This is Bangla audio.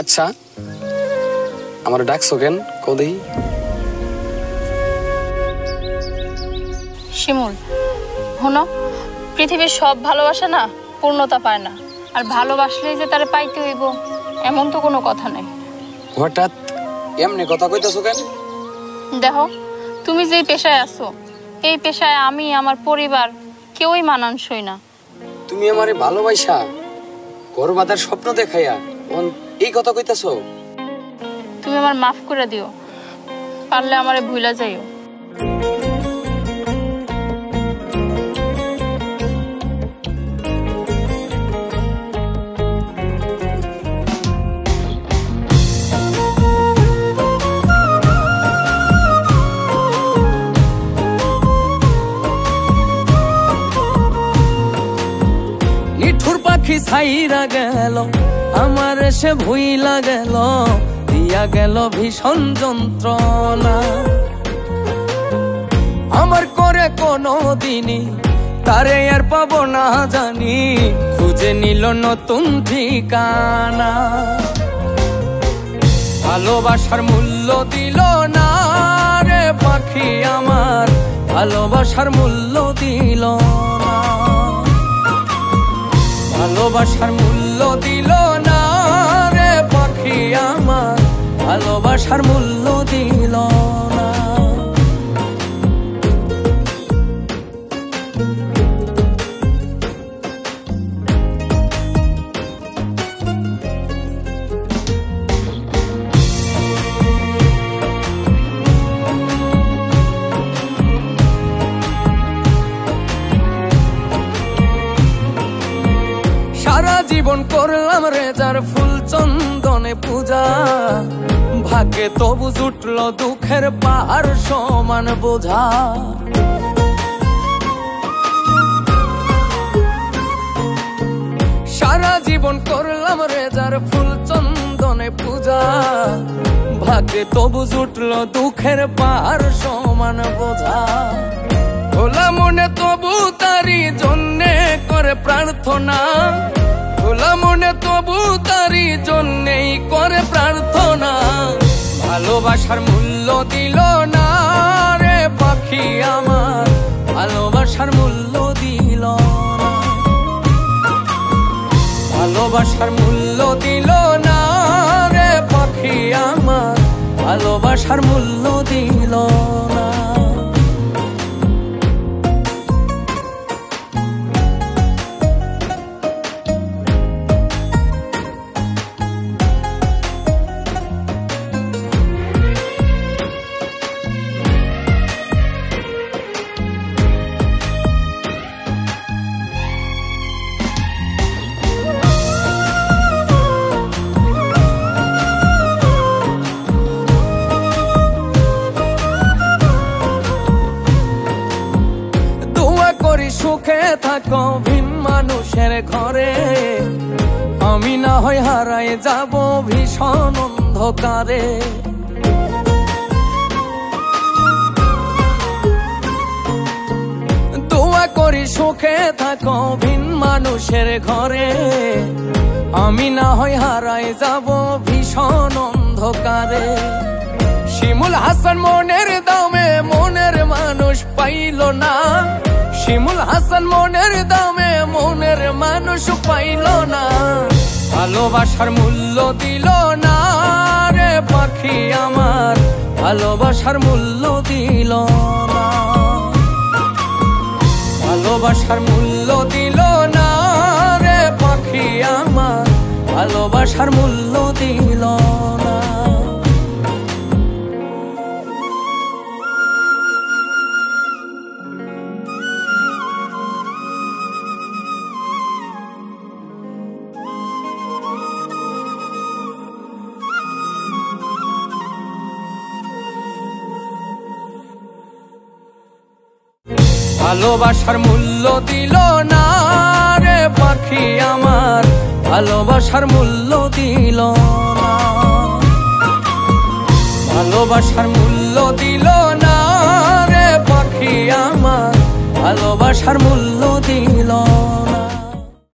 আচ্ছা আমার ডাকছো কেন কদি? শিমুল শোনো, পৃথিবীর সব ভালোবাসা না পূর্ণতা পায় না, আর ভালোবাসলেই যে তারে পাইতে হইব এমন তো কোনো কথা নেই। হঠাৎ এমনি কথা কইতেছো কেন? দেখো, তুমি যেই পেশায় আছো এই পেশায় আমি আমার পরিবার কেউই মানানসই না। তুমি আমারে ভালোবাসা গর্বাদার স্বপ্ন দেখাইয়া এই কথা কইতেছো? তুমি আমার মাফ করে দিও, পারলে আমারে ভুলা যাইও। পাখি ছাইরা গেল আমার সে ভুইলা গেল, দিয়া গেল ভীষণ যন্ত্রণা। আমার করে কোনো দিনই তারে আর পাবো না জানি, খুঁজে নিল নতুন ঠিকানা। ভালোবাসার মূল্য দিল না রে পাখি আমার, ভালোবাসার মূল্য দিল না। ভালোবাসার মূল্য দিল না রে পাখি আমার, ভালোবাসার মূল্য দিল না। সারা জীবন করলাম রেজার ফুল চন্দনে পূজা, ভাগ্যে তবু জুটল দুঃখের পাহাড় সমান বোঝা। সারা জীবন করলাম রেজার ফুল চন্দনে পূজা, ভাগ্যে তবু জুটল দুঃখের পাহাড় সমান বোঝা। খোলা মনে তবু তারি জন্যে করে প্রার্থনা, খোলা মনে তবু তারি জন্যেই করে প্রার্থনা। ভালোবাসার মূল্য দিল না রে পাখি আমার, ভালোবাসার মূল্য দিল না। ভালোবাসার মূল্য দিল না রে পাখি আমার, ভালোবাসার মূল্য দিল না। সুখে থাকো ভিন মানুষের ঘরে, আমি না হয় হারাই যাব ভীষণ অন্ধকারে। দোয়া করি সুখে থাকো ভিন মানুষের ঘরে, আমি না হয় হারাই যাব ভীষণ অন্ধকারে। শিমুল হাসান মনের দামে মনের মানুষ পাইল না, শিমুল হাসান মনের দামে মনের মানুষ পাইল না। ভালোবাসার মূল্য দিল না রে পাখি আমার, ভালোবাসার মূল্য দিল না। ভালোবাসার মূল্য দিল না রে পাখি আমার, ভালোবাসার মূল্য দিল না। ভালোবাসার মূল্য দিল না রে পাখি আমার, ভালোবাসার মূল্য দিল না। ভালোবাসার মূল্য দিল না রে পাখি আমার, ভালোবাসার মূল্য দিল না।